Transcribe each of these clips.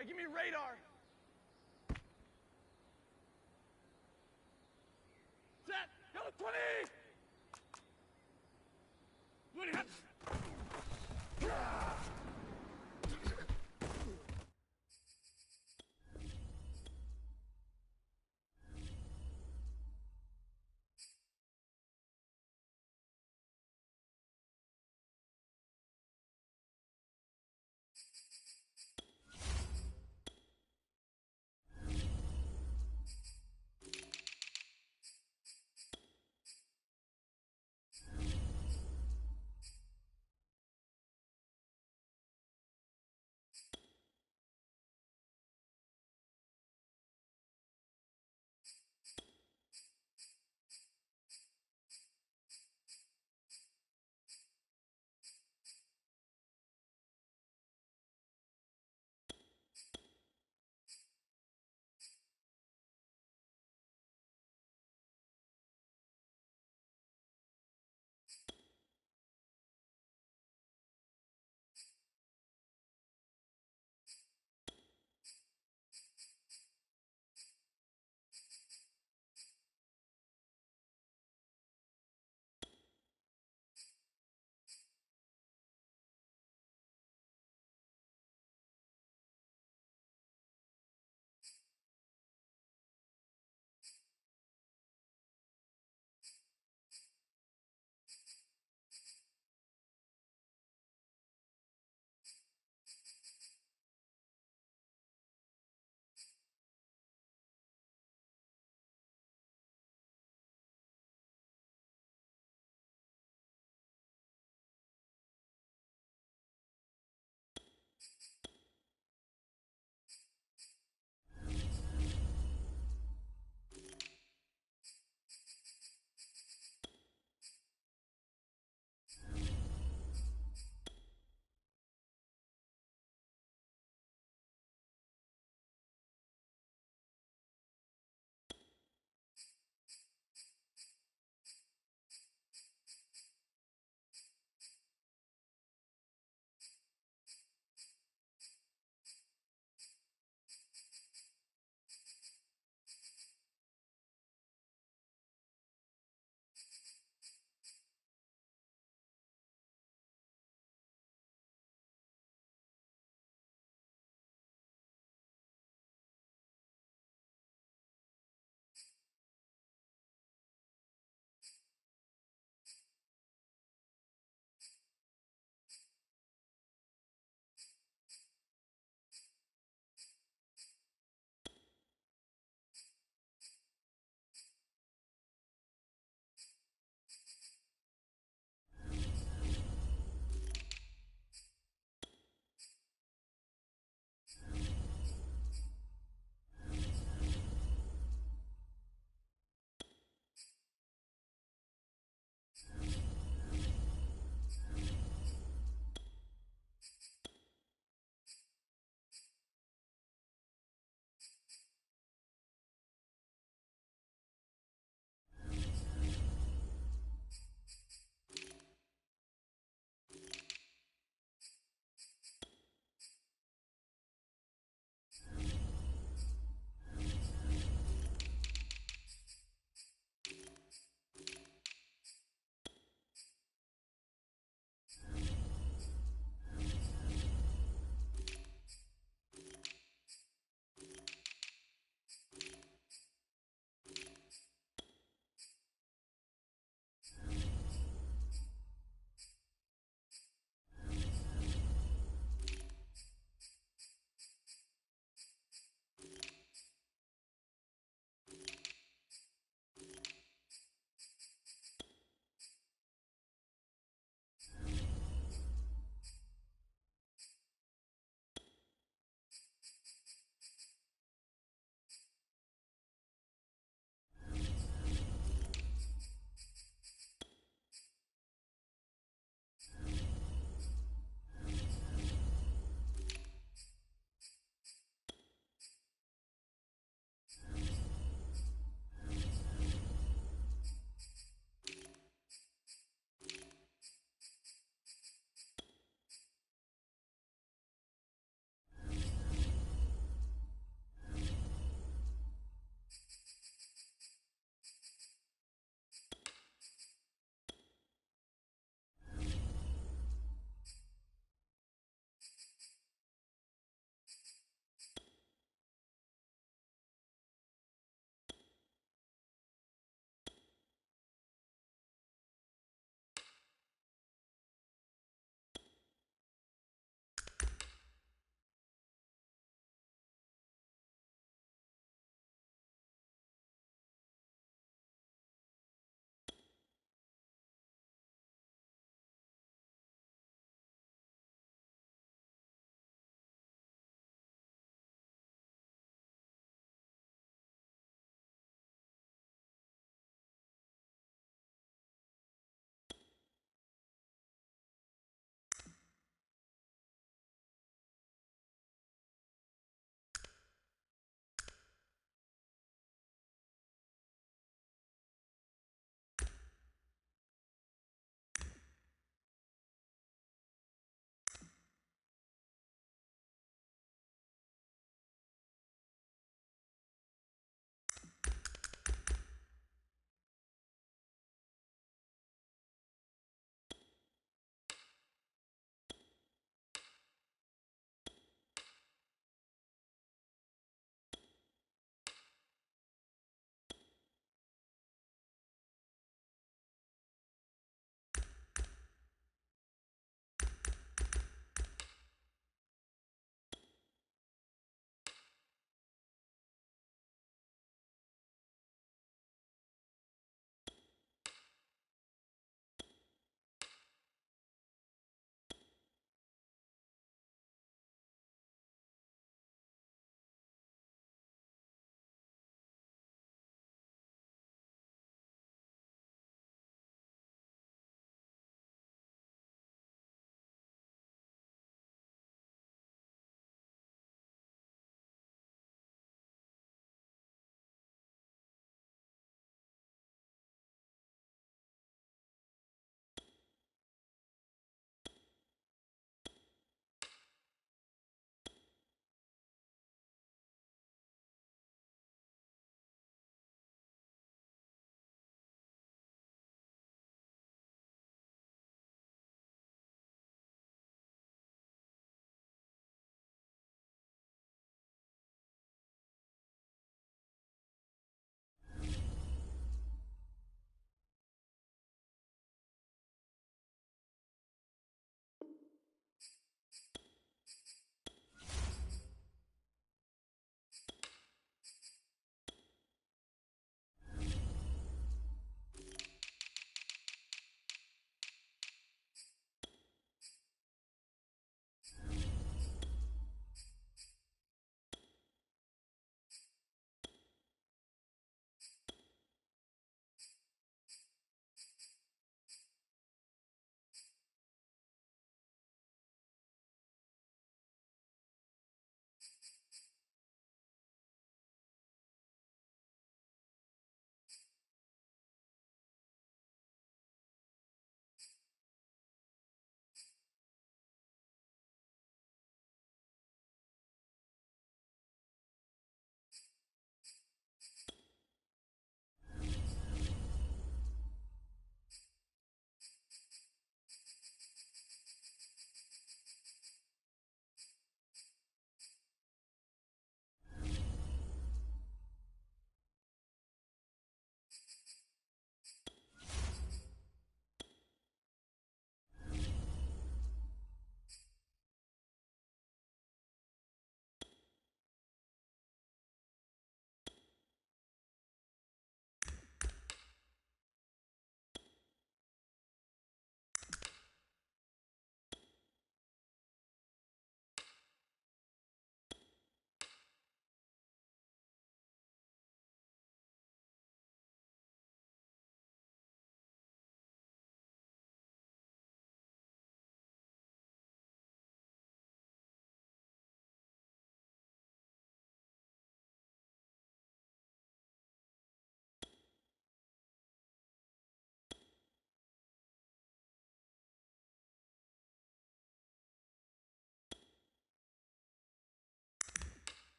Hey, give me radar. Set. Go 20. 20.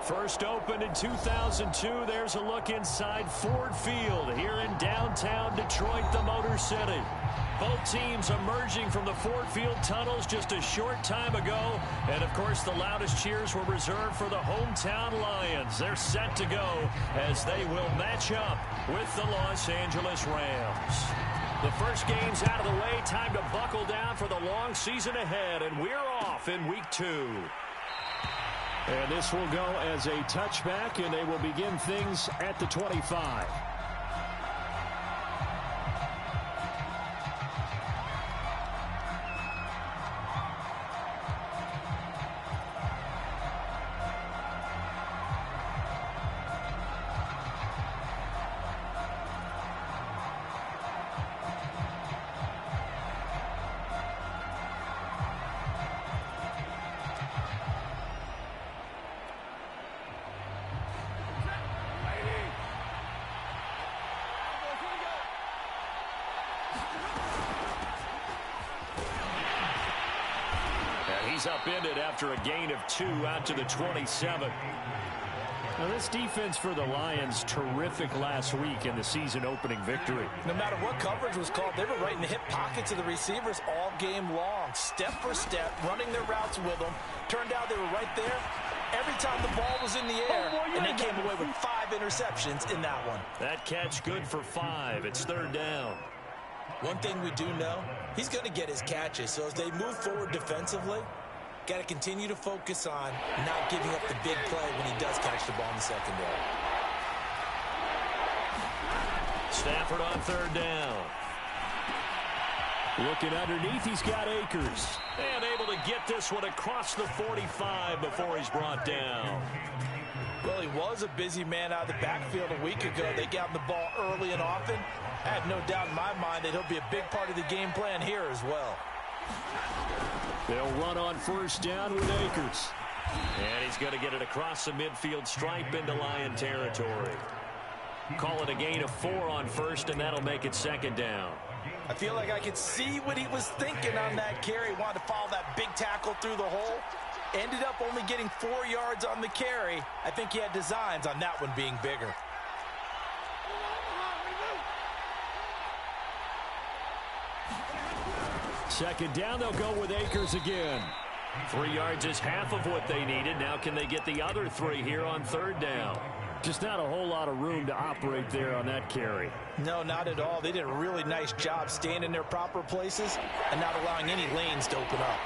First opened in 2002. There's a look inside Ford Field here in downtown Detroit, the Motor City. Both teams emerging from the Ford Field tunnels just a short time ago. And, of course, the loudest cheers were reserved for the hometown Lions. They're set to go as they will match up with the Los Angeles Rams. The first game's out of the way. Time to buckle down for the long season ahead. And we're off in week 2. And this will go as a touchback, and they will begin things at the 25. He's upended after a gain of 2 out to the 27. Now this defense for the Lions, terrific last week in the season opening victory. No matter what coverage was called, they were right in the hip pockets of the receivers all game long. Step for step, running their routes with them. Turned out they were right there every time the ball was in the air, and they came away with 5 interceptions in that one. That catch good for 5. It's 3rd down. One thing we do know, he's going to get his catches. So as they move forward defensively, got to continue to focus on not giving up the big play when he does catch the ball in the secondary. Stafford on 3rd down. Looking underneath, he's got Akers. And able to get this one across the 45 before he's brought down. Well, he was a busy man out of the backfield a week ago. They got him the ball early and often. I have no doubt in my mind that he'll be a big part of the game plan here as well. They'll run on 1st down with Akers. And he's going to get it across the midfield stripe into Lion territory. Call it a gain of 4 on 1st, and that'll make it 2nd down. I feel like I could see what he was thinking on that carry. Wanted to follow that big tackle through the hole. Ended up only getting 4 yards on the carry. I think he had designs on that one being bigger. Second down, they'll go with Akers again. 3 yards is half of what they needed. Now can they get the other 3 here on 3rd down? Just not a whole lot of room to operate there on that carry. No, not at all. They did a really nice job staying in their proper places and not allowing any lanes to open up.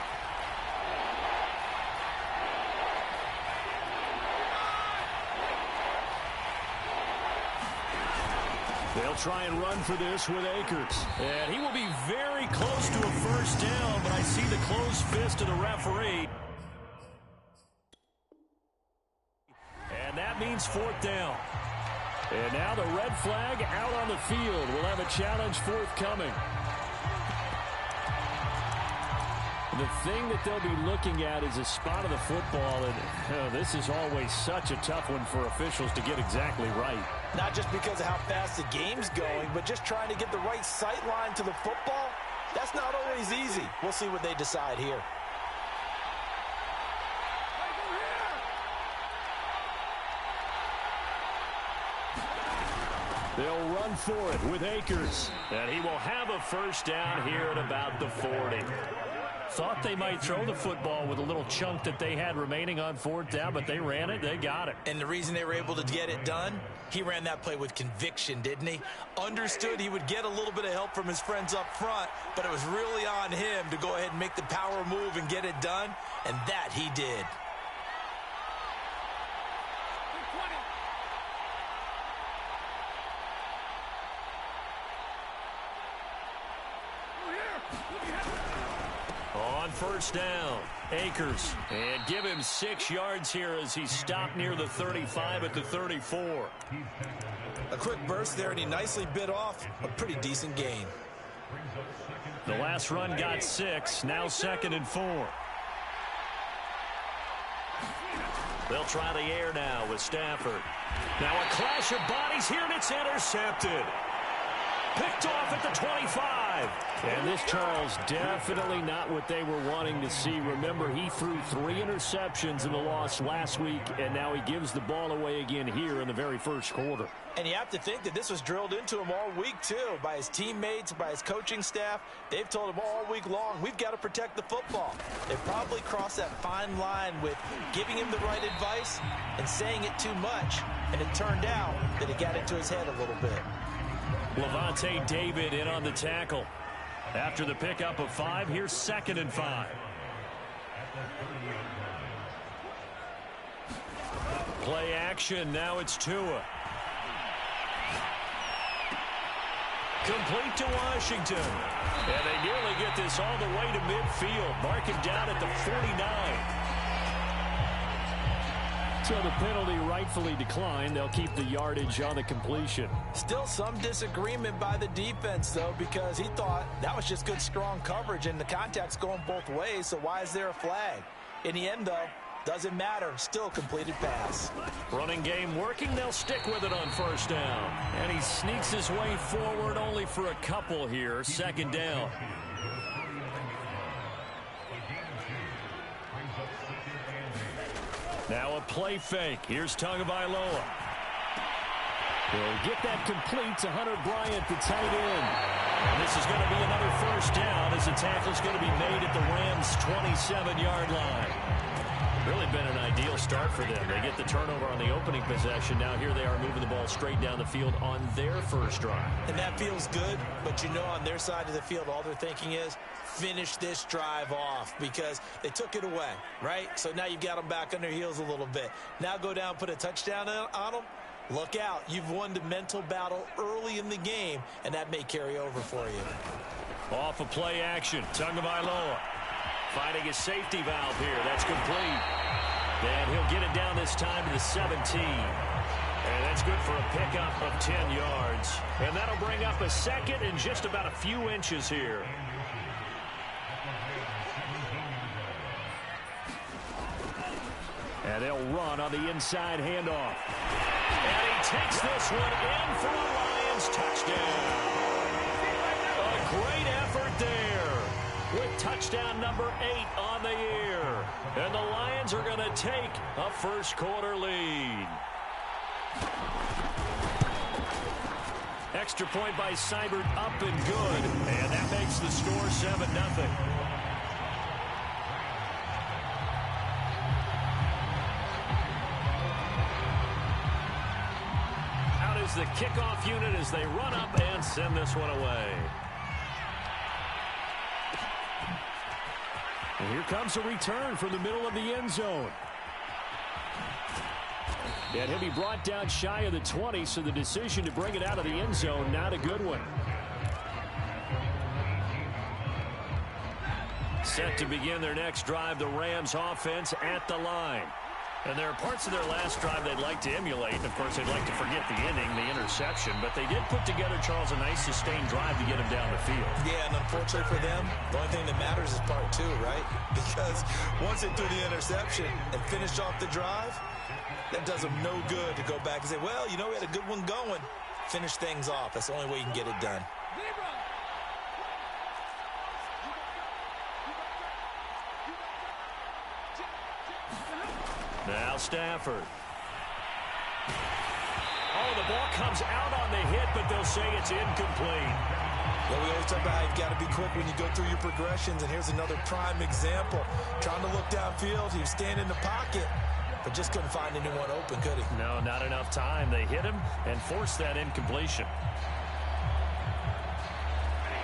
They'll try and run for this with Akers. And he will be very close to a 1st down, but I see the closed fist of the referee. And that means 4th down. And now the red flag out on the field. We'll have a challenge forthcoming. The thing that they'll be looking at is a spot of the football, and this is always such a tough one for officials to get exactly right. Not just because of how fast the game's going, but just trying to get the right sight line to the football. That's not always easy. We'll see what they decide here. They'll run for it with Akers. And he will have a 1st down here at about the 40. Thought they might throw the football with a little chunk that they had remaining on 4th down, but they ran it, they got it. And the reason they were able to get it done, he ran that play with conviction, didn't he? Understood he would get a little bit of help from his friends up front, but it was really on him to go ahead and make the power move and get it done, and that he did. On 1st down, Akers. And give him 6 yards here as he stopped near the 35 at the 34. A quick burst there, and he nicely bit off a pretty decent gain. The last run got 6, now 2nd and 4. They'll try the air now with Stafford. Now a clash of bodies here, and it's intercepted. Picked off at the 25. drive. And this, Charles, definitely not what they were wanting to see. Remember, he threw 3 interceptions in the loss last week, and now he gives the ball away again here in the very first quarter. And you have to think that this was drilled into him all week, too, by his teammates, by his coaching staff. They've told him all week long, we've got to protect the football. They probably crossed that fine line with giving him the right advice and saying it too much. And it turned out that it got into his head a little bit. Levante David in on the tackle. After the pickup of 5, here's 2nd and 5. Play action, now it's Tua. Complete to Washington. And they nearly get this all the way to midfield. Mark him down at the 49. So the penalty rightfully declined. They'll keep the yardage on the completion. Still some disagreement by the defense, though, because he thought that was just good, strong coverage, and the contact's going both ways, so why is there a flag? In the end, though, doesn't matter. Still completed pass. Running game working. They'll stick with it on 1st down. And he sneaks his way forward only for a couple here. 2nd down. Now a play fake. Here's Tagovailoa. He'll get that complete to Hunter Bryant, the tight end. And this is going to be another 1st down as the tackle's going to be made at the Rams' 27-yard line. Really been an ideal start for them. They get the turnover on the opening possession. Now here they are moving the ball straight down the field on their first drive. And that feels good, but you know on their side of the field all they're thinking is finish this drive off because they took it away, right? So now you've got them back on their heels a little bit. Now go down, put a touchdown on them. Look out. You've won the mental battle early in the game, and that may carry over for you. Off of play action, Tagovailoa. Finding his safety valve here. That's complete. And he'll get it down this time to the 17. And that's good for a pickup of 10 yards. And that'll bring up a 2nd and just about a few inches here. And they'll run on the inside handoff. And he takes this one in for a Lions touchdown. A great effort there. With touchdown number 8 on the year. And the Lions are going to take a first quarter lead. Extra point by Seibert up and good. And that makes the score 7-0. Out is the kickoff unit as they run up and send this one away. And here comes a return from the middle of the end zone. And he'll be brought down shy of the 20, so the decision to bring it out of the end zone, not a good one. Set to begin their next drive, the Rams offense at the line. And there are parts of their last drive they'd like to emulate. And, of course, they'd like to forget the ending, the interception. But they did put together, Charles, a nice sustained drive to get him down the field. Yeah, and unfortunately for them, the only thing that matters is part 2, right? Because once they threw the interception and finished off the drive, that does them no good to go back and say, well, you know, we had a good one going. Finish things off. That's the only way you can get it done. Now Stafford. Oh, the ball comes out on the hit, but they'll say it's incomplete. Well, we always talk about how you've got to be quick when you go through your progressions, and here's another prime example. Trying to look downfield, he was standing in the pocket, but just couldn't find anyone open, could he? No, not enough time. They hit him and forced that incompletion.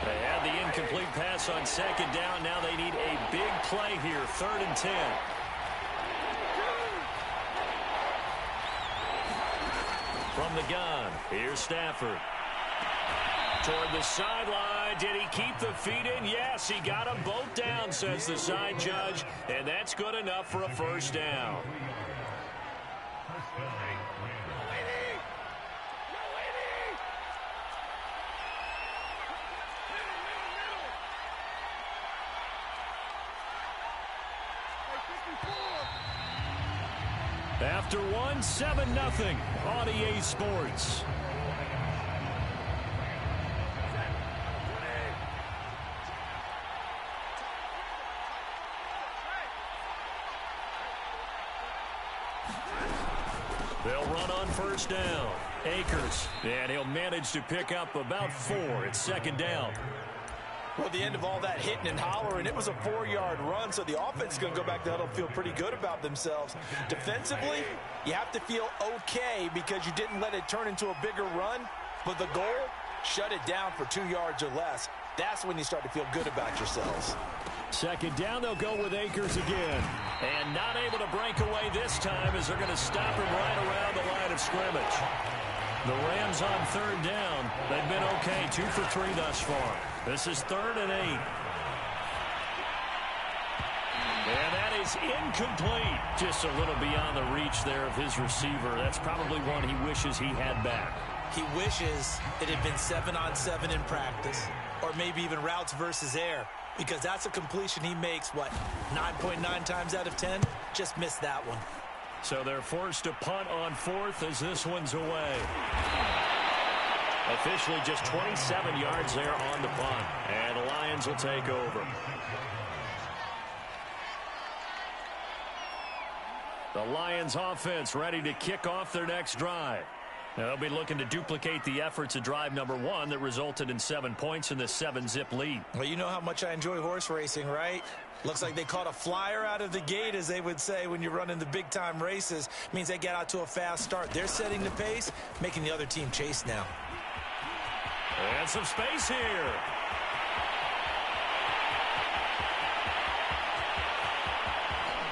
They had the incomplete pass on 2nd down. Now they need a big play here, 3rd and 10. From the gun, here's Stafford. Toward the sideline. Did he keep the feet in? Yes, he got them both down, says the side judge. And that's good enough for a 1st down. After one, 7-0 on EA Sports. They'll run on first down. Akers, and he'll manage to pick up about 4. It's second down. Well, the end of all that hitting and hollering, it was a 4-yard run, so the offense is going to go back to huddle and feel pretty good about themselves. Defensively, you have to feel okay because you didn't let it turn into a bigger run, but the goal, shut it down for 2 yards or less. That's when you start to feel good about yourselves. Second down, they'll go with Akers again. And not able to break away this time as they're going to stop him right around the line of scrimmage. The Rams on third down. They've been okay, 2 for 3 thus far. This is 3rd and 8. And that is incomplete. Just a little beyond the reach there of his receiver. That's probably one he wishes he had back. He wishes it had been 7-on-7 in practice, or maybe even routes versus air, because that's a completion he makes, 9.9 times out of 10? Just missed that one. So they're forced to punt on 4th as this one's away. Officially just 27 yards there on the punt. And the Lions will take over. The Lions offense ready to kick off their next drive. Now they'll be looking to duplicate the efforts of drive number 1 that resulted in 7 points in the 7-zip lead. Well, you know how much I enjoy horse racing, right? Looks like they caught a flyer out of the gate, as they would say when you're running the big-time races. Means they get out to a fast start. They're setting the pace, making the other team chase now. And some space here.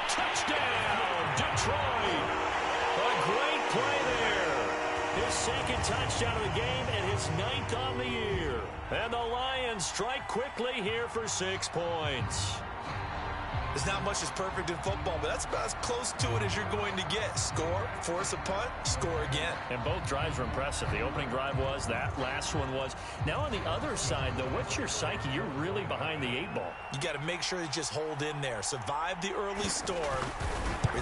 Touchdown, Detroit. A great play there. His second touchdown of the game and his 9th on the year. And the Lions strike quickly here for 6 points. There's not much that's perfect in football, but that's about as close to it as you're going to get. Score, force a punt, score again. And both drives were impressive. The opening drive was, that last one was. Now on the other side, though, what's your psyche? You're really behind the 8 ball. You got to make sure you just hold in there. Survive the early storm,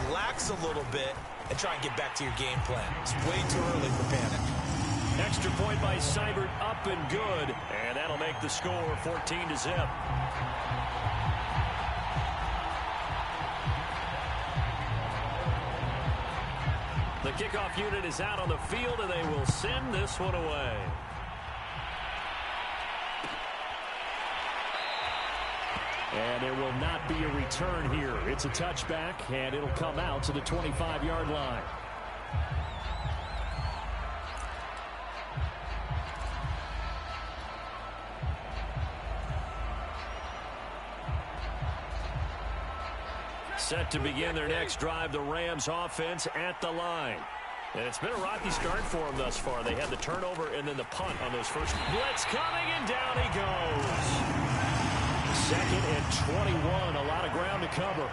relax a little bit, and try and get back to your game plan. It's way too early for panic. Extra point by Seibert, up and good. And that'll make the score 14-zip. The kickoff unit is out on the field, and they will send this one away. And there will not be a return here. It's a touchback, and it'll come out to the 25-yard line. Set to begin their next drive, the Rams offense at the line. And it's been a rocky start for them thus far. They had the turnover and then the punt on those first. Blitz coming, and down he goes. 2nd and 21, a lot of ground to cover.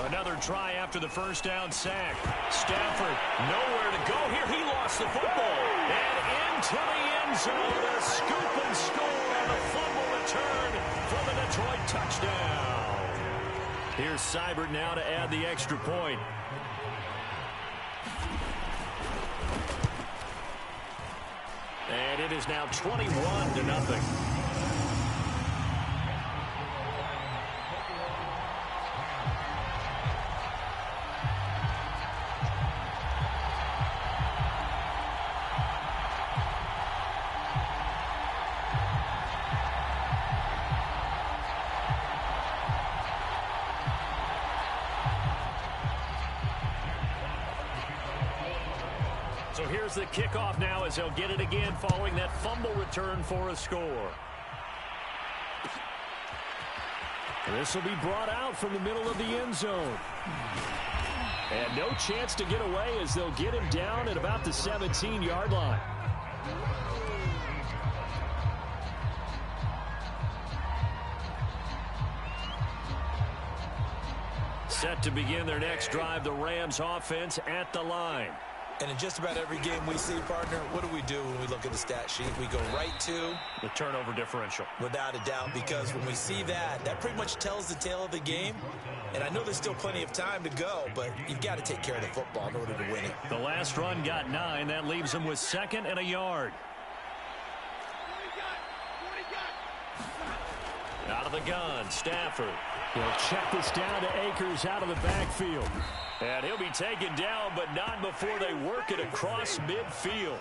Another try after the first down sack. Stafford nowhere to go here. He lost the football. And into the end zone. A scoop and score on the fumble return for the Detroit touchdown. Here's Seibert now to add the extra point. And it is now 21-0. So here's the kickoff now as they'll get it again following that fumble return for a score. This will be brought out from the middle of the end zone. And no chance to get away as they'll get him down at about the 17-yard line. Set to begin their next drive, the Rams offense at the line. And in just about every game we see, partner, what do when we look at the stat sheet? We go right to the turnover differential. Without a doubt, because when we see that, that pretty much tells the tale of the game. And I know there's still plenty of time to go, but you've got to take care of the football in order to win it. The last run got 9. That leaves him with 2nd and a yard. Out of the gun, Stafford. He'll check this down to Akers out of the backfield. And he'll be taken down, but not before they work it across midfield.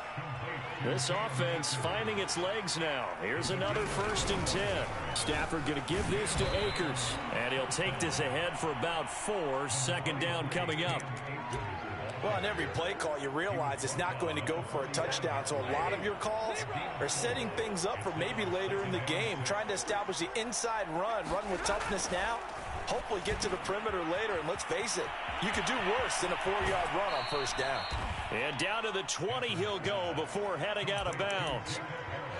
This offense finding its legs now. Here's another 1st and 10. Stafford going to give this to Akers. And he'll take this ahead for about 4. 2nd down coming up. Well, on every play call, you realize it's not going to go for a touchdown. So a lot of your calls are setting things up for maybe later in the game, trying to establish the inside run with toughness now, hopefully get to the perimeter later. And let's face it, you could do worse than a 4-yard run on 1st down. And down to the 20 he'll go before heading out of bounds.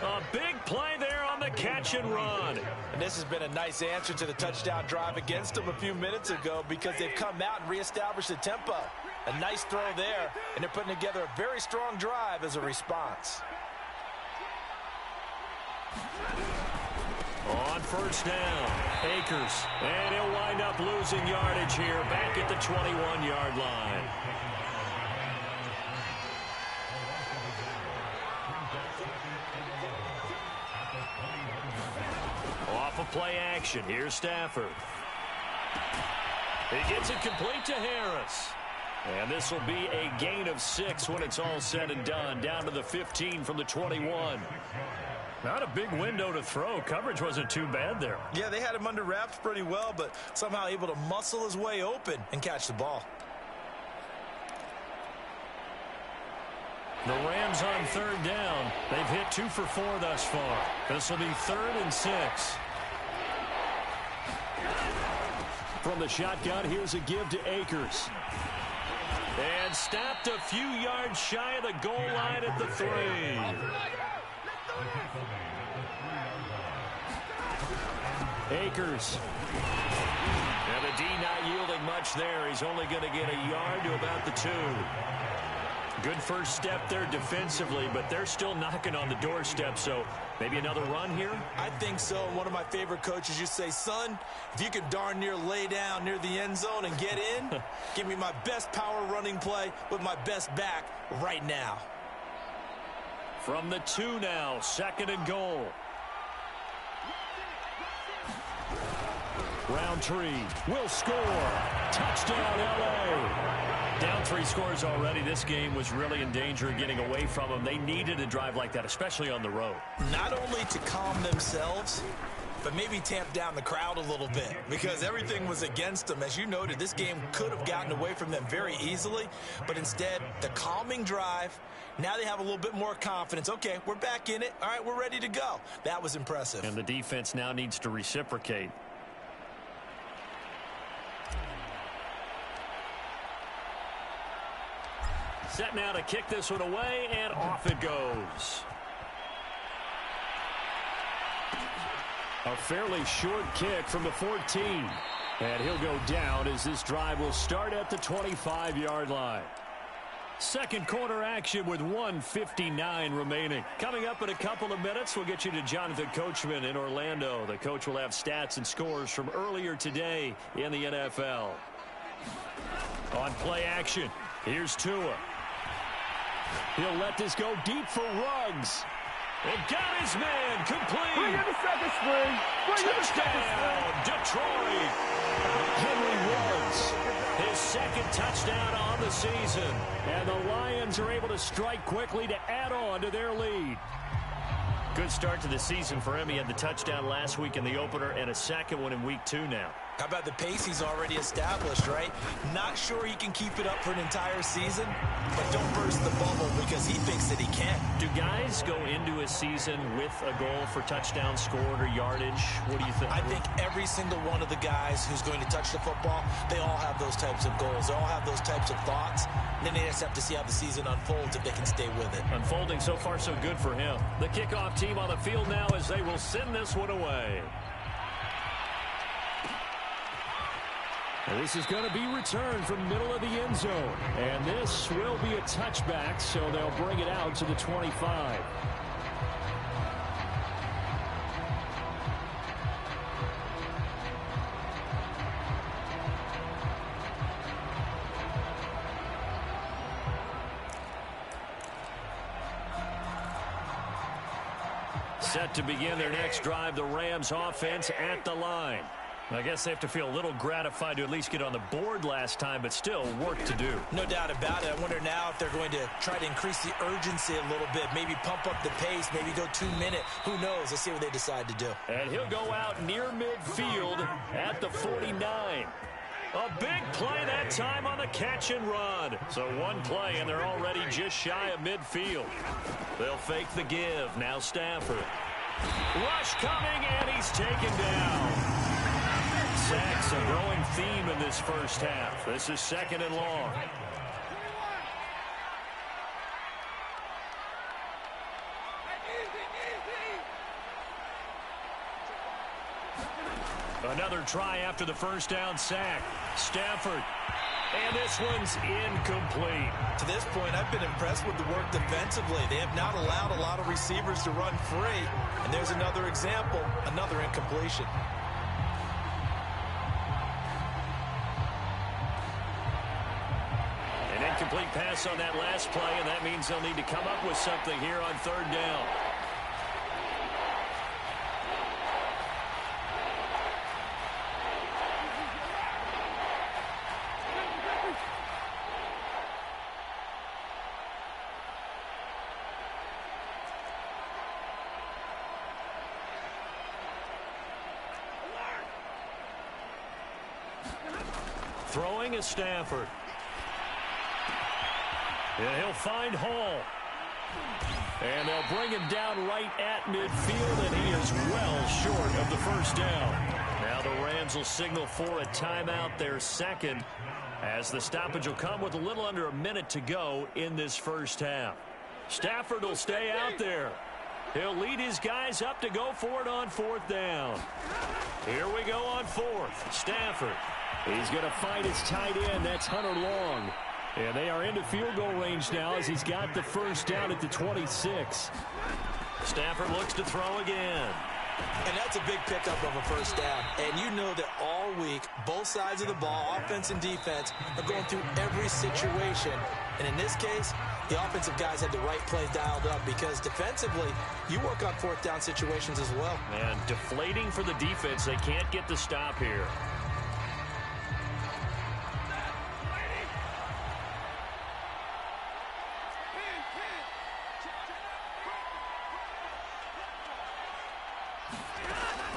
A big play there on the catch and run. And this has been a nice answer to the touchdown drive against them a few minutes ago because they've come out and reestablished the tempo. A nice throw there, and they're putting together a very strong drive as a response. On 1st down, Akers. And he'll wind up losing yardage here back at the 21-yard line. Off of play action, here's Stafford. He gets it complete to Harris. And this will be a gain of 6 when it's all said and done. Down to the 15 from the 21. Not a big window to throw. Coverage wasn't too bad there. Yeah, they had him under wraps pretty well, but somehow able to muscle his way open and catch the ball. The Rams on 3rd down. They've hit 2 for 4 thus far. This will be 3rd and 6. From the shotgun, here's a give to Akers. And stopped a few yards shy of the goal line at the 3. Akers. And the D not yielding much there. He's only going to get a yard to about the 2. Good first step there defensively, but they're still knocking on the doorstep, so maybe another run here? I think so. And one of my favorite coaches used to say, son, if you can darn near lay down near the end zone and get in, give me my best power running play with my best back right now. From the 2 now, 2nd and goal. Roundtree will score. Touchdown, L.A. Down 3 scores already. This game was really in danger of getting away from them. They needed a drive like that, especially on the road. Not only to calm themselves, but maybe tamp down the crowd a little bit because everything was against them. As you noted, this game could have gotten away from them very easily, but instead, the calming drive, now they have a little bit more confidence. Okay, we're back in it. All right, we're ready to go. That was impressive. And the defense now needs to reciprocate. Set now to kick this one away, and off it goes. A fairly short kick from the 14. And he'll go down as this drive will start at the 25-yard line. Second quarter action with 1:59 remaining. Coming up in a couple of minutes, we'll get you to Jonathan Coachman in Orlando. The coach will have stats and scores from earlier today in the NFL. On play action, here's Tua. He'll let this go deep for Ruggs. And got his man complete. Bring in the second string. Touchdown, Detroit. Henry Ruggs. His 2nd touchdown on the season. And the Lions are able to strike quickly to add on to their lead. Good start to the season for him. He had the touchdown last week in the opener and a 2nd one in week 2 now. How about the pace he's already established, right? Not sure he can keep it up for an entire season, but don't burst the bubble because he thinks that he can. Do guys go into a season with a goal for touchdowns scored or yardage? What do you think? I think every single one of the guys who's going to touch the football, they all have those types of goals. They all have those types of thoughts. And then they just have to see how the season unfolds if they can stay with it. Unfolding so far so good for him. The kickoff team on the field now as they will send this one away. And this is going to be returned from middle of the end zone. And this will be a touchback, so they'll bring it out to the 25. Set to begin their next drive, the Rams offense at the line. I guess they have to feel a little gratified to at least get on the board last time, but still work to do. No doubt about it. I wonder now if they're going to try to increase the urgency a little bit, maybe pump up the pace, maybe go 2-minute. Who knows? Let's see what they decide to do. And he'll go out near midfield at the 49. A big play that time on the catch and run. So one play, and they're already just shy of midfield. They'll fake the give. Now Stafford. Rush coming, and he's taken down. Sacks, a growing theme in this first half. This is second and long. Another try after the first down sack. Stafford. And this one's incomplete. To this point, I've been impressed with the work defensively. They have not allowed a lot of receivers to run free. And there's another example, another incompletion. An incomplete pass on that last play, and that means they'll need to come up with something here on third down. Throwing is Stafford. And he'll find Hall. And they'll bring him down right at midfield, and he is well short of the first down. Now the Rams will signal for a timeout, their second, as the stoppage will come with a little under a minute to go in this first half. Stafford will stay out there. He'll lead his guys up to go for it on fourth down. Here we go on fourth. Stafford. He's going to find his tight end. That's Hunter Long. And they are into field goal range now as he's got the first down at the 26. Stafford looks to throw again. And that's a big pickup of a first down. And you know that all week, both sides of the ball, offense and defense, are going through every situation. And in this case, the offensive guys had the right plays dialed up because defensively, you work on fourth down situations as well. And deflating for the defense. They can't get the stop here.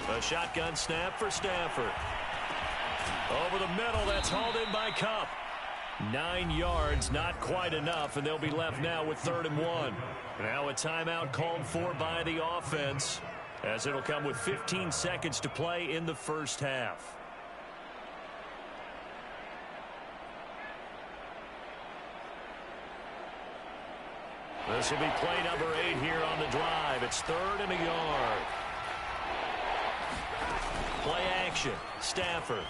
A shotgun snap for Stafford. Over the middle, that's hauled in by Kupp. 9 yards, not quite enough, and they'll be left now with 3rd and 1. Now a timeout called for by the offense, as it'll come with 15 seconds to play in the first half. This will be play number 8 here on the drive. It's 3rd and a yard. Play action. Stafford.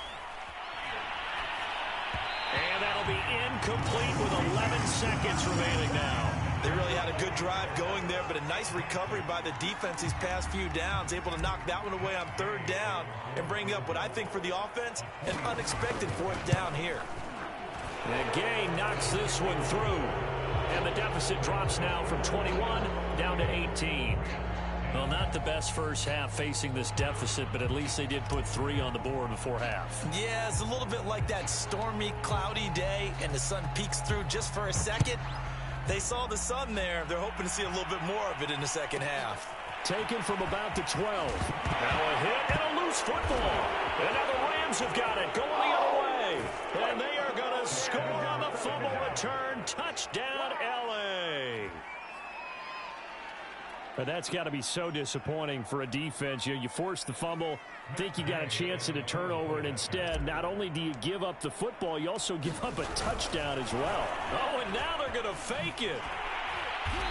And that'll be incomplete with 11 seconds remaining now. They really had a good drive going there, but a nice recovery by the defense these past few downs, able to knock that one away on 3rd down and bring up what I think for the offense, an unexpected 4th down here. And Gay knocks this one through. And the deficit drops now from 21 down to 18. Well, not the best first half facing this deficit, but at least they did put 3 on the board before half. Yeah, it's a little bit like that stormy, cloudy day, and the sun peeks through just for a second. They saw the sun there. They're hoping to see a little bit more of it in the second half. Taken from about the 12. Now a hit and a loose football. And now the Rams have got it going the other way. And they are going to score on the fumble return. Touchdown, L.A. But that's got to be so disappointing for a defense. You force the fumble, think you got a chance at a turnover, and instead, not only do you give up the football, you also give up a touchdown as well. Oh, and now they're going to fake it.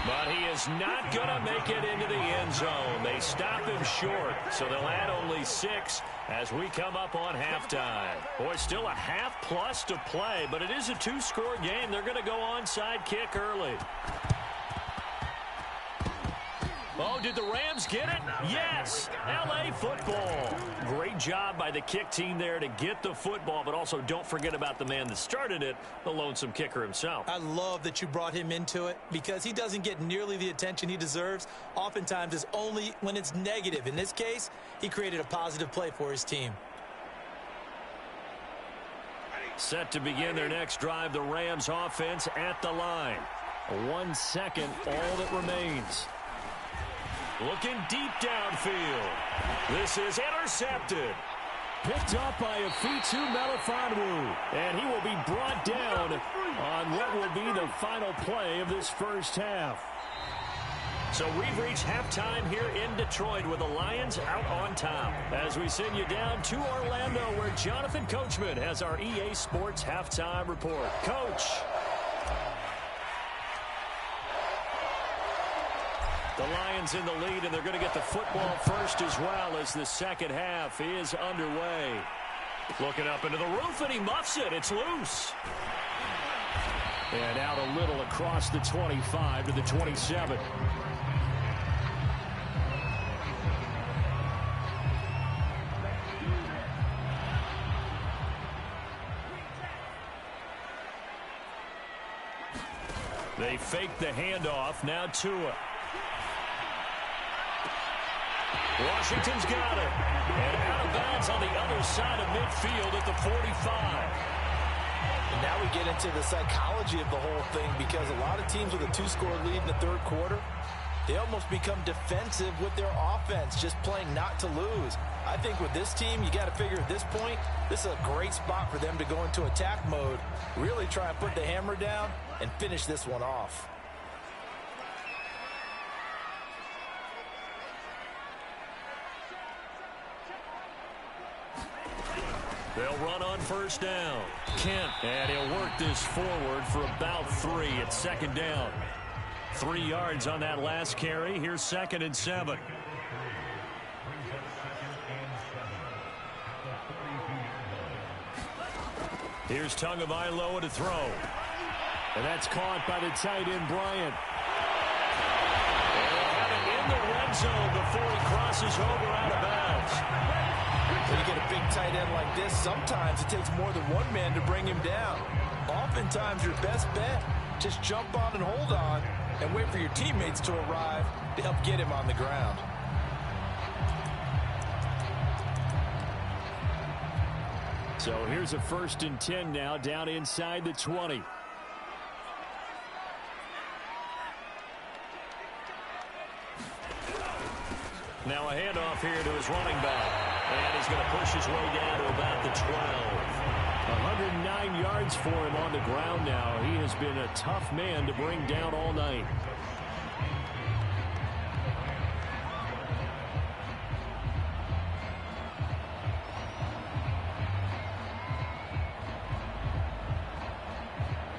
But he is not going to make it into the end zone. They stop him short, so they'll add only 6 as we come up on halftime. Boy, still a half plus to play, but it is a 2-score game. They're going to go onside kick early. Oh, did the Rams get it? Yes! L.A. football. Great job by the kick team there to get the football, but also don't forget about the man that started it, the lonesome kicker himself. I love that you brought him into it because he doesn't get nearly the attention he deserves. Oftentimes, it's only when it's negative. In this case, he created a positive play for his team. Set to begin their next drive, the Rams offense at the line. 1 second, all that remains. Looking deep downfield. This is intercepted. Picked up by Afitu Melifonwu. And he will be brought down on what will be the final play of this first half. So we've reached halftime here in Detroit with the Lions out on top. As we send you down to Orlando where Jonathan Coachman has our EA Sports halftime report. Coach. The Lions in the lead, and they're going to get the football first as well as the second half is underway. Looking up into the roof, and he muffs it. It's loose. And out a little across the 25 to the 27. They fake the handoff. Now Tua. Washington's got it. And out of bounds on the other side of midfield at the 45. And now we get into the psychology of the whole thing because a lot of teams with a 2-score lead in the third quarter, they almost become defensive with their offense, just playing not to lose. I think with this team, you got to figure at this point, this is a great spot for them to go into attack mode, really try and put the hammer down and finish this one off. They'll run on first down. Kent, and he'll work this forward for about 3 at second down. 3 yards on that last carry. Here's 2nd and 7. Here's Tagovailoa to throw. And that's caught by the tight end, Bryant. And they'll have it in the red zone before he crosses over out of bounds. When you get a big tight end like this, sometimes it takes more than one man to bring him down. Oftentimes, your best bet, just jump on and hold on and wait for your teammates to arrive to help get him on the ground. So here's a 1st and 10 now down inside the 20. Now a handoff here to his running back. And he's going to push his way down to about the 12. 109 yards for him on the ground now. He has been a tough man to bring down all night.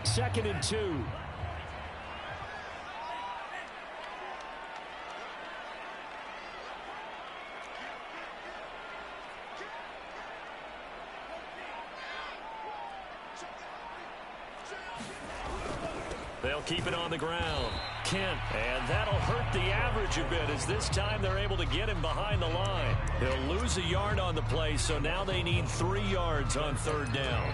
Second and 2. They'll keep it on the ground. Kent, and that'll hurt the average a bit as this time they're able to get him behind the line. He'll lose a yard on the play, so now they need 3 yards on 3rd down.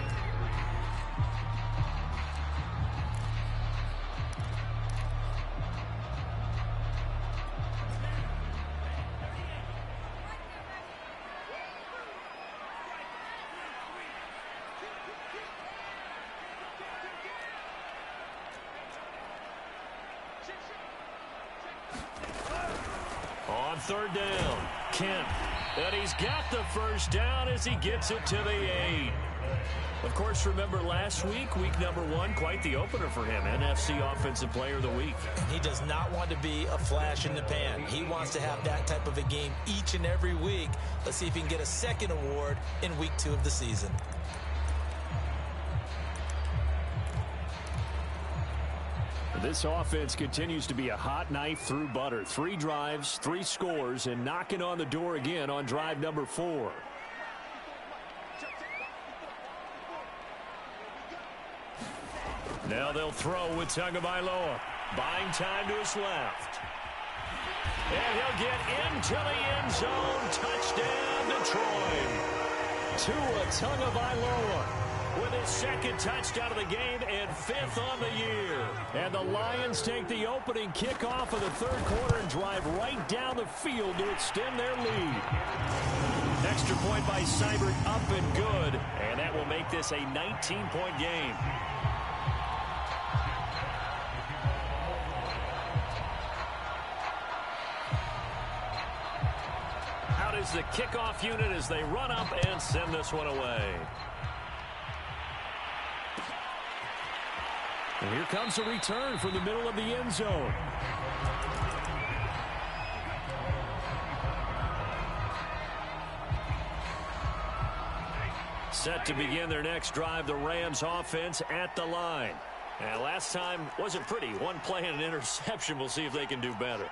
On 3rd down, Kent. And he's got the first down as he gets it to the 8. Of course, remember last week, week number 1, quite the opener for him. NFC Offensive Player of the Week. And he does not want to be a flash in the pan. He wants to have that type of a game each and every week. Let's see if he can get a 2nd award in week 2 of the season. This offense continues to be a hot knife through butter. 3 drives, 3 scores, and knocking on the door again on drive number 4. Now they'll throw with Tagovailoa. Buying time to his left. And he'll get into the end zone. Touchdown, Detroit. Tua Tagovailoa with his 2nd touchdown of the game and 5th on the year. And the Lions take the opening kickoff of the 3rd quarter and drive right down the field to extend their lead. Extra point by Seibert, up and good. And that will make this a 19-point game. Out is the kickoff unit as they run up and send this one away. And here comes a return from the middle of the end zone. Set to begin their next drive, the Rams offense at the line. And last time wasn't pretty. 1 play and an interception. We'll see if they can do better.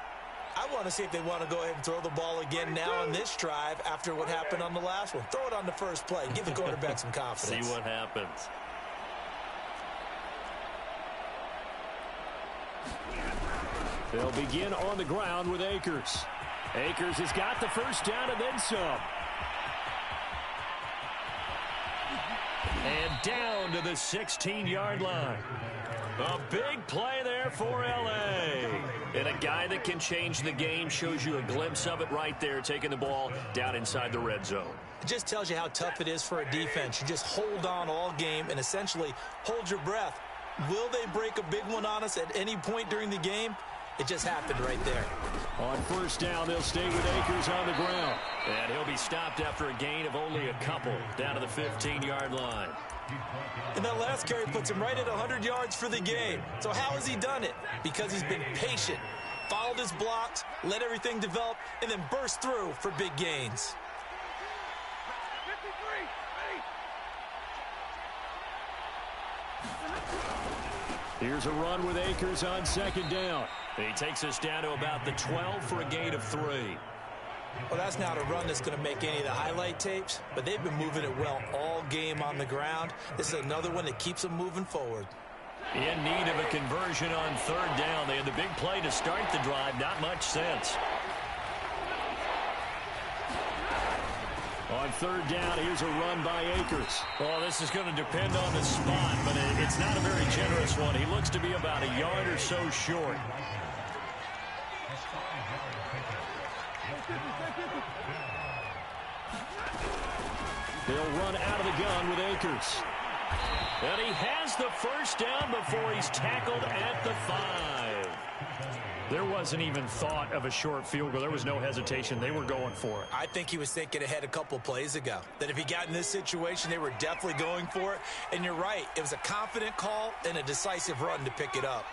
I want to see if they want to go ahead and throw the ball again now on this drive after what happened on the last one. Throw it on the first play. Give the quarterback some confidence. See what happens. They'll begin on the ground with Akers. Akers has got the first down and then some. And down to the 16-yard line. A big play there for L.A. And a guy that can change the game shows you a glimpse of it right there, taking the ball down inside the red zone. It just tells you how tough it is for a defense. You just hold on all game and essentially hold your breath. Will they break a big one on us at any point during the game? It just happened right there. On first down, they'll stay with Akers on the ground. And he'll be stopped after a gain of only a couple down to the 15-yard line. And that last carry puts him right at 100 yards for the game. So how has he done it? Because he's been patient, followed his blocks, let everything develop, and then burst through for big gains. 53. Here's a run with Akers on 2nd down. He takes us down to about the 12 for a gain of 3. Well, that's not a run that's going to make any of the highlight tapes, but they've been moving it well all game on the ground. This is another one that keeps them moving forward. In need of a conversion on 3rd down. They had the big play to start the drive. Not much sense. On 3rd down, here's a run by Akers. Well, this is going to depend on the spot, but it's not a very generous one. He looks to be about a yard or so short. They'll run out of the gun with Akers. And he has the first down before he's tackled at the 5. There wasn't even thought of a short field goal. There was no hesitation. They were going for it. I think he was thinking ahead a couple plays ago, that if he got in this situation, they were definitely going for it. And you're right. It was a confident call and a decisive run to pick it up.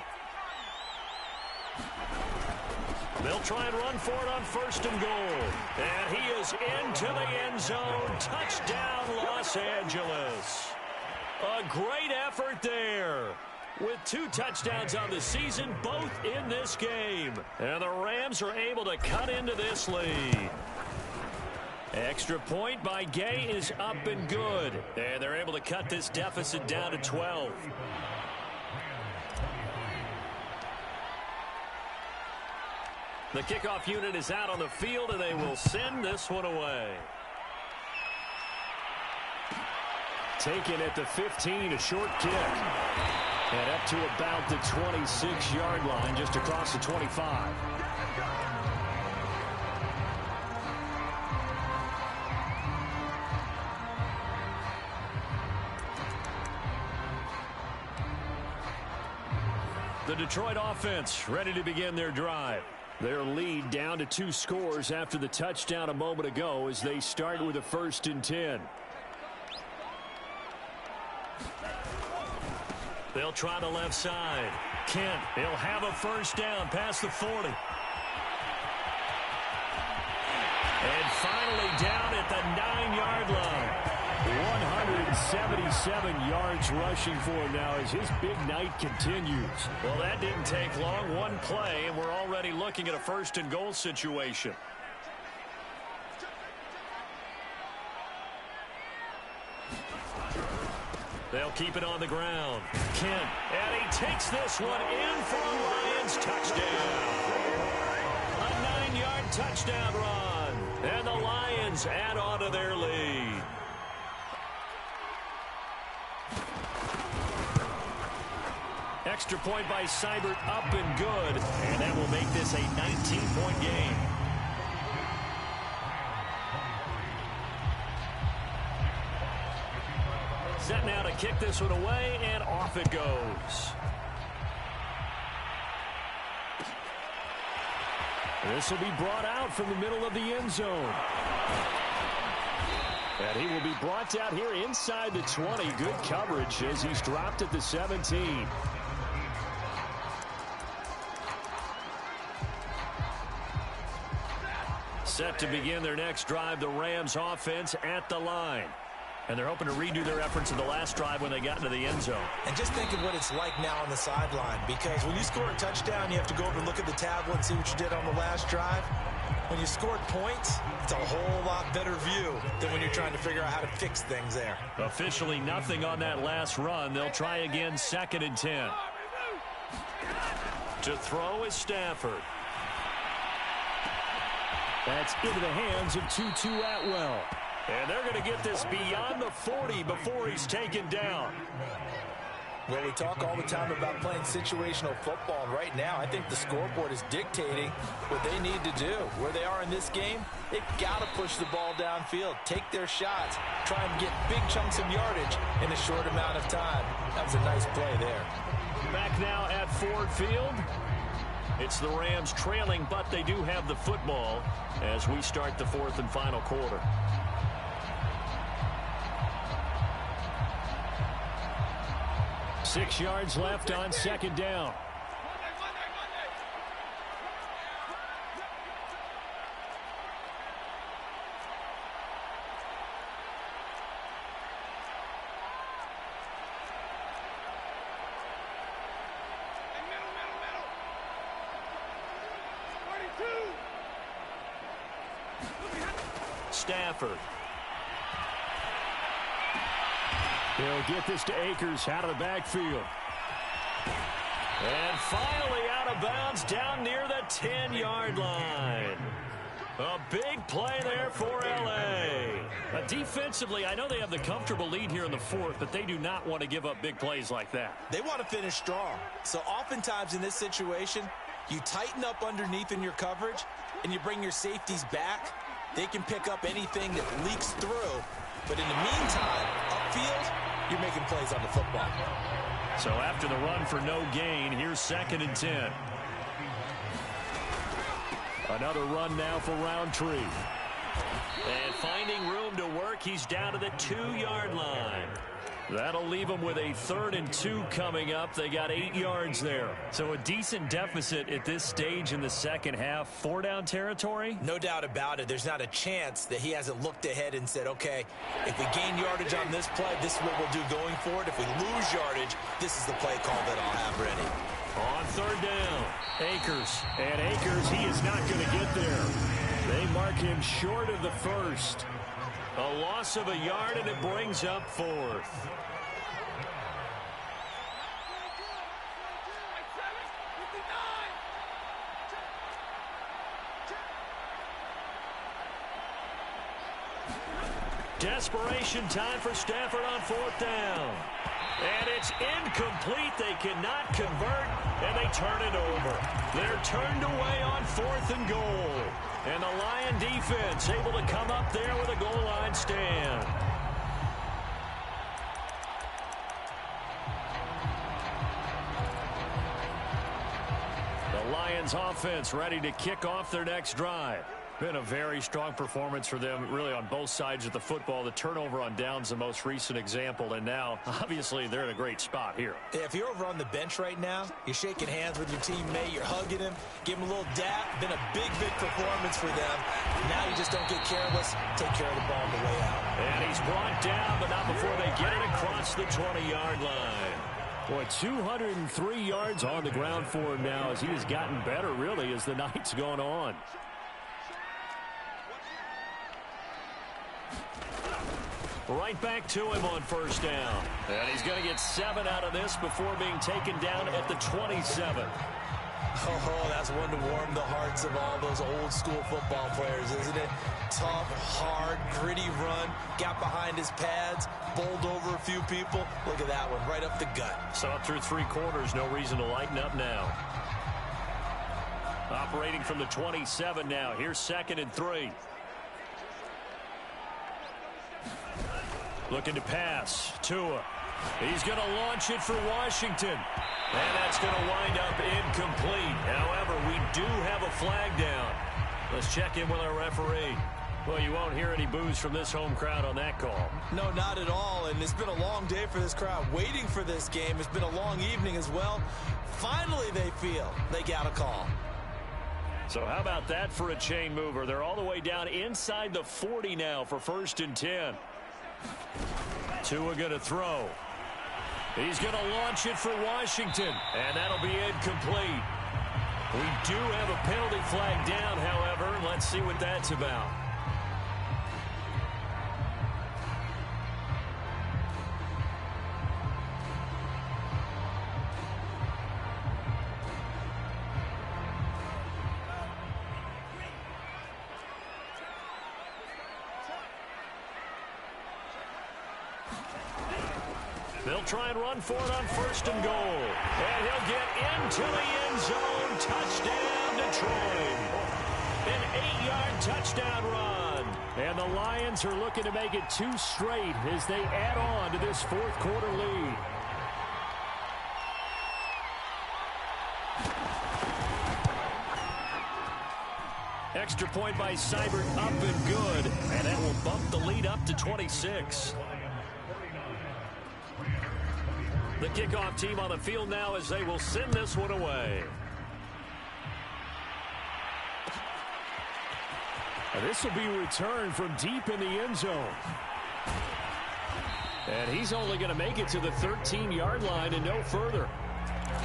They'll try and run for it on 1st and goal. And he is into the end zone. Touchdown, Los Angeles. A great effort there. With 2 touchdowns on the season, both in this game. And the Rams are able to cut into this lead. Extra point by Gay is up and good. And they're able to cut this deficit down to 12. The kickoff unit is out on the field, and they will send this one away. Taken at the 15, a short kick. And up to about the 26-yard line, just across the 25. The Detroit offense ready to begin their drive. Their lead down to 2 scores after the touchdown a moment ago as they start with a 1st and 10. They'll try the left side. Kent, he'll have a first down past the 40. And finally down at the 9-yard line. 77 yards rushing for him now as his big night continues. Well, that didn't take long. One play, and we're already looking at a first-and-goal situation. They'll keep it on the ground. Kent, and he takes this one in for a Lions touchdown. A 9-yard touchdown run. And the Lions add on to their lead. Extra point by Seibert, up and good. And that will make this a 19-point game. Set now to kick this one away, and off it goes. This will be brought out from the middle of the end zone. And he will be brought out here inside the 20. Good coverage as he's dropped at the 17. Set to begin their next drive, the Rams offense at the line. And they're hoping to redo their efforts in the last drive when they got into the end zone. And just think of what it's like now on the sideline, because when you score a touchdown, you have to go over and look at the tablet and see what you did on the last drive. When you scored points, it's a whole lot better view than when you're trying to figure out how to fix things there. Officially nothing on that last run. They'll try again, 2nd and 10. To throw is Stafford. That's into the hands of Tutu Atwell. And they're going to get this beyond the 40 before he's taken down. Well, we talk all the time about playing situational football, and right now I think the scoreboard is dictating what they need to do. Where they are in this game, they've got to push the ball downfield, take their shots, try and get big chunks of yardage in a short amount of time. That was a nice play there. Back now at Ford Field. It's the Rams trailing, but they do have the football as we start the 4th and final quarter. Six yards left on 2nd down. Stafford. He'll get this to Akers out of the backfield. And finally out of bounds down near the 10-yard line. A big play there for L.A. Defensively, I know they have the comfortable lead here in the 4th, but they do not want to give up big plays like that. They want to finish strong. So oftentimes in this situation, you tighten up underneath in your coverage, and you bring your safeties back. They can pick up anything that leaks through. But in the meantime, upfield, you're making plays on the football. So after the run for no gain, here's 2nd and 10. Another run now for Roundtree. And finding room to work, he's down to the 2-yard line. That'll leave them with a 3rd and 2 coming up. They got 8 yards there. So a decent deficit at this stage in the second half. 4-down territory? No doubt about it. There's not a chance that he hasn't looked ahead and said, okay, if we gain yardage on this play, this is what we'll do going forward. If we lose yardage, this is the play call that I'll have ready. On 3rd down, Akers. And Akers, he is not going to get there. They mark him short of the 1st. A loss of a yard, and it brings up 4th. Desperation time for Stafford on 4th down. And it's incomplete. They cannot convert, and they turn it over. They're turned away on 4th and goal. And the Lion defense able to come up there with a goal line stand. The Lions offense ready to kick off their next drive. Been a very strong performance for them, really, on both sides of the football. The turnover on downs, the most recent example, and now, obviously, they're in a great spot here. Yeah, if you're over on the bench right now, you're shaking hands with your teammate, you're hugging him, give him a little dap. Been a big, big performance for them. Now you just don't get careless. Take care of the ball on the way out. And he's brought down, but not before they get it across the 20-yard line. Boy, 203 yards on the ground for him now as he has gotten better, really, as the night's gone on. Right back to him on first down. And he's going to get 7 out of this before being taken down at the 27. Oh, that's one to warm the hearts of all those old school football players, isn't it? Tough, hard, gritty run. Got behind his pads, bowled over a few people. Look at that one, right up the gut. So up through 3 quarters, no reason to lighten up now. Operating from the 27 now. Here's 2nd and 3. Looking to pass. Tua. He's going to launch it for Washington. And that's going to wind up incomplete. However, we do have a flag down. Let's check in with our referee. Well, you won't hear any boos from this home crowd on that call. No, not at all. And it's been a long day for this crowd waiting for this game. It's been a long evening as well. Finally, they feel they got a call. So how about that for a chain mover? They're all the way down inside the 40 now for 1st and 10. Tua going to throw. He's going to launch it for Washington, and that'll be incomplete. We do have a penalty flag down, however. Let's see what that's about. They'll try and run for it on 1st and goal. And he'll get into the end zone. Touchdown, Detroit. An 8-yard touchdown run. And the Lions are looking to make it 2 straight as they add on to this 4th quarter lead. Extra point by Seibert, up and good. And that will bump the lead up to 26. The kickoff team on the field now as they will send this one away. And this will be returned from deep in the end zone. And he's only going to make it to the 13-yard line and no further.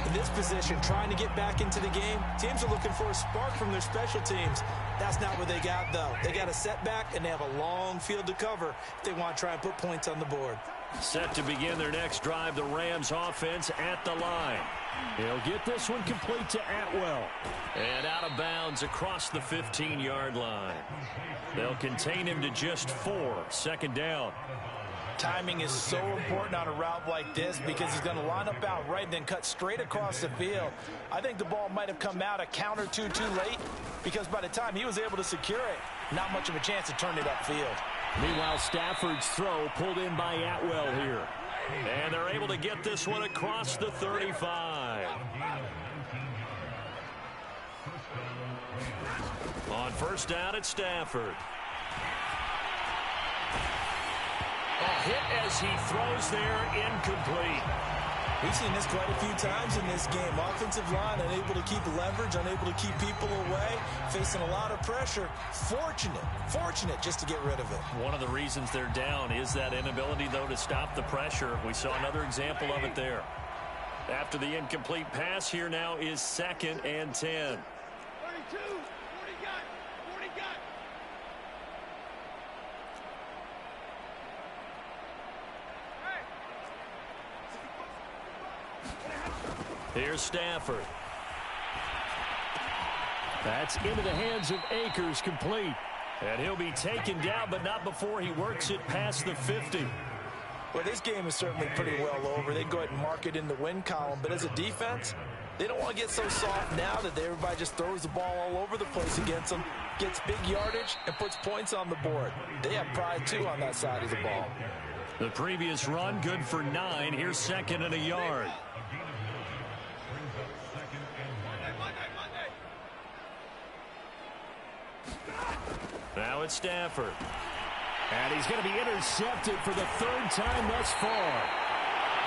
In this position, trying to get back into the game, teams are looking for a spark from their special teams. That's not what they got, though. They got a setback, and they have a long field to cover if they want to try and put points on the board. Set to begin their next drive, the Rams offense at the line. He'll get this one complete to Atwell. And out of bounds across the 15-yard line. They'll contain him to just 4, 2nd down. Timing is so important on a route like this because he's going to line up out right and then cut straight across the field. I think the ball might have come out a count or two too late because by the time he was able to secure it, not much of a chance to turn it upfield. Meanwhile, Stafford's throw pulled in by Atwell here. And they're able to get this one across the 35. On 1st down, it's Stafford. A hit as he throws there, incomplete. We've seen this quite a few times in this game. Offensive line unable to keep leverage, unable to keep people away, facing a lot of pressure. Fortunate just to get rid of it. One of the reasons they're down is that inability, though, to stop the pressure. We saw another example of it there. After the incomplete pass, here now is 2nd and 10. 32, 40 got. Here's Stafford. That's into the hands of Akers, complete. And he'll be taken down, but not before he works it past the 50. Well, this game is certainly pretty well over. They go ahead and mark it in the win column. But as a defense, they don't want to get so soft now that everybody just throws the ball all over the place against them, gets big yardage, and puts points on the board. They have pride, too, on that side of the ball. The previous run, good for 9. Here's 2nd and a yard. Now it's Stafford. And he's going to be intercepted for the third time thus far.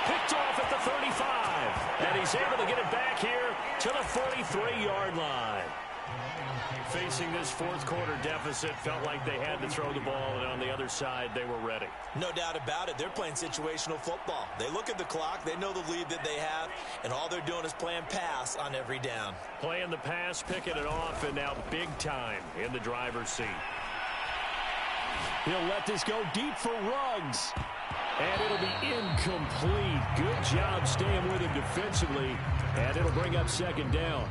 Picked off at the 35. And he's able to get it back here to the 43-yard line. Facing this fourth quarter deficit, felt like they had to throw the ball, and on the other side, they were ready. No doubt about it. They're playing situational football. They look at the clock, they know the lead that they have, and all they're doing is playing pass on every down. Playing the pass, picking it off, and now big time in the driver's seat. He'll let this go deep for Ruggs. And it'll be incomplete. Good job staying with him defensively, and it'll bring up second down.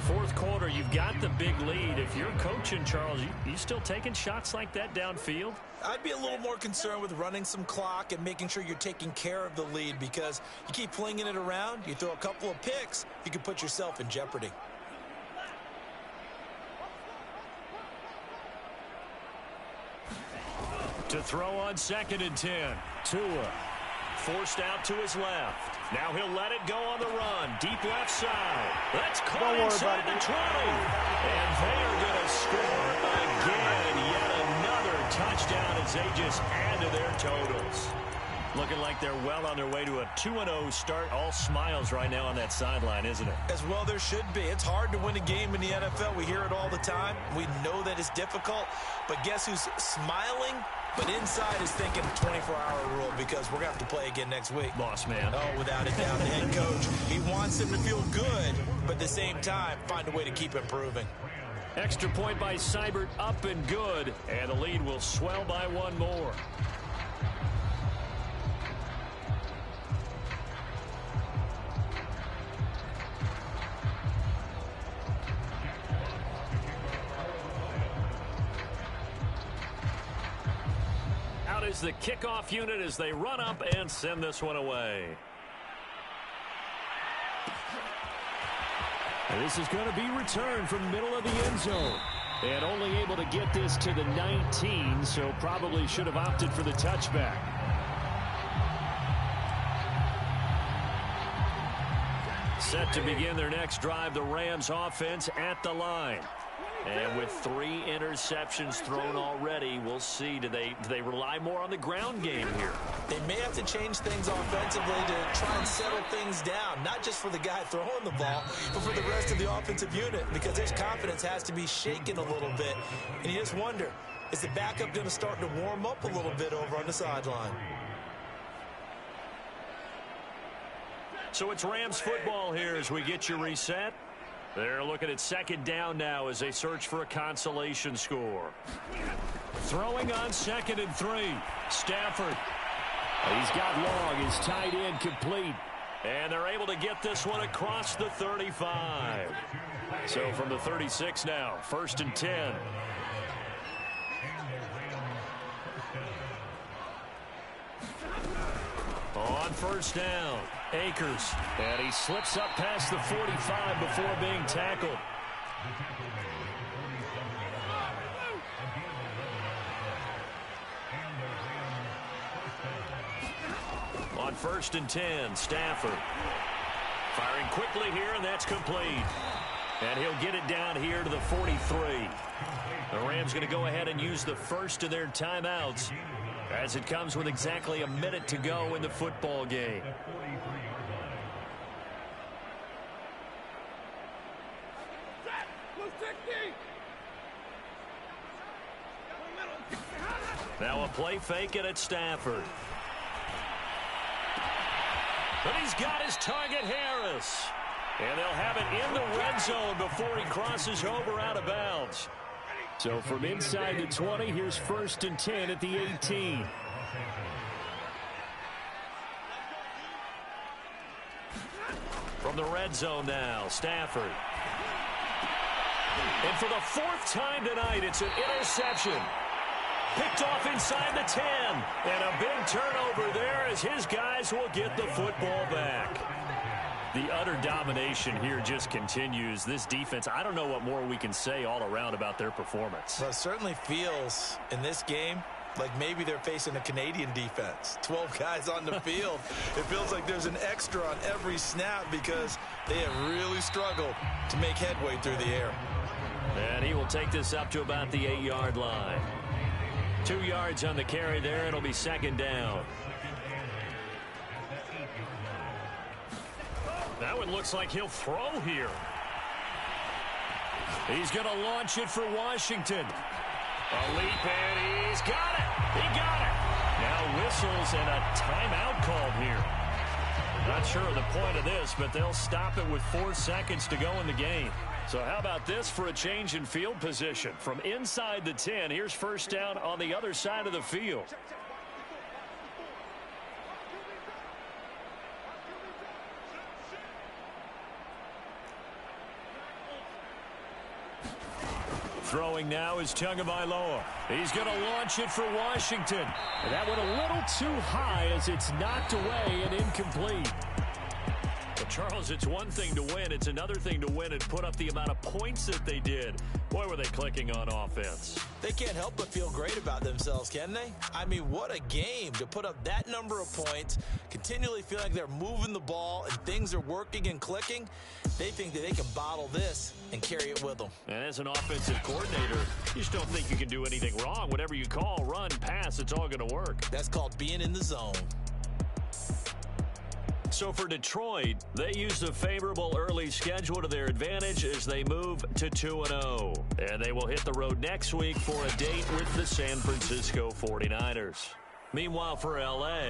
Fourth quarter, you've got the big lead. If you're coaching, Charles, you still taking shots like that downfield? I'd be a little more concerned with running some clock and making sure you're taking care of the lead, because you keep flinging it around, you throw a couple of picks, you can put yourself in jeopardy. To throw on 2nd and 10. Tua. Forced out to his left. Now he'll let it go on the run. Deep left side. That's caught inside the 20. And they are going to score again. Yet another touchdown as they just add to their totals. Looking like they're well on their way to a 2-0 start. All smiles right now on that sideline, isn't it? As well there should be. It's hard to win a game in the NFL. We hear it all the time. We know that it's difficult. But guess who's smiling? But inside is thinking 24-hour rule, because we're going to have to play again next week. Boss man. Oh, without a doubt, the head coach. He wants them to feel good, but at the same time, find a way to keep improving. Extra point by Seibert, up and good. And the lead will swell by one more. Is the kickoff unit as they run up and send this one away. And this is going to be returned from the middle of the end zone. And only able to get this to the 19, so probably should have opted for the touchback. Set to begin their next drive, the Rams offense at the line. And with 3 interceptions thrown already, we'll see. Do they rely more on the ground game here? They may have to change things offensively to try and settle things down, not just for the guy throwing the ball, but for the rest of the offensive unit, because their confidence has to be shaken a little bit. And you just wonder, is the backup going to start to warm up a little bit over on the sideline? So it's Rams football here as we get you reset. They're looking at second down now as they search for a consolation score. Throwing on 2nd and 3. Stafford. He's got long. His tight end complete. And they're able to get this one across the 35. So from the 36 now, 1st and 10. On 1st down, Akers. And he slips up past the 45 before being tackled. On 1st and 10, Stafford. Firing quickly here, and that's complete. And he'll get it down here to the 43. The Rams going to go ahead and use the first of their timeouts, as it comes with exactly a minute to go in the football game. Now a play fake, and it's Stafford. But he's got his target, Harris. And they'll have it in the red zone before he crosses over out of bounds. So from inside the 20, here's 1st and 10 at the 18. From the red zone now, Stafford. And for the 4th time tonight, it's an interception. Picked off inside the 10. And a big turnover there as his guys will get the football back. The utter domination here just continues. This defense, I don't know what more we can say all around about their performance. Well, it certainly feels in this game like maybe they're facing a Canadian defense. 12 guys on the field. It feels like there's an extra on every snap because they have really struggled to make headway through the air. And he will take this up to about the 8-yard line. 2 yards on the carry there. It'll be second down. That one looks like he'll throw here. He's going to launch it for Washington. A leap, and he's got it. He got it. Now whistles and a timeout called here. Not sure of the point of this, but they'll stop it with 4 seconds to go in the game. So how about this for a change in field position? From inside the 10, here's first down on the other side of the field. Throwing now is Tagovailoa. He's going to launch it for Washington. And that went a little too high as it's knocked away and incomplete. Well, Charles, it's one thing to win. It's another thing to win and put up the amount of points that they did. Boy, were they clicking on offense. They can't help but feel great about themselves, can they? I mean, what a game to put up that number of points, continually feel like they're moving the ball and things are working and clicking. They think that they can bottle this and carry it with them. And as an offensive coordinator, you just don't think you can do anything wrong. Whatever you call, run, pass, it's all going to work. That's called being in the zone. So for Detroit, they used a favorable early schedule to their advantage as they move to 2-0. And they will hit the road next week for a date with the San Francisco 49ers. Meanwhile, for L.A.,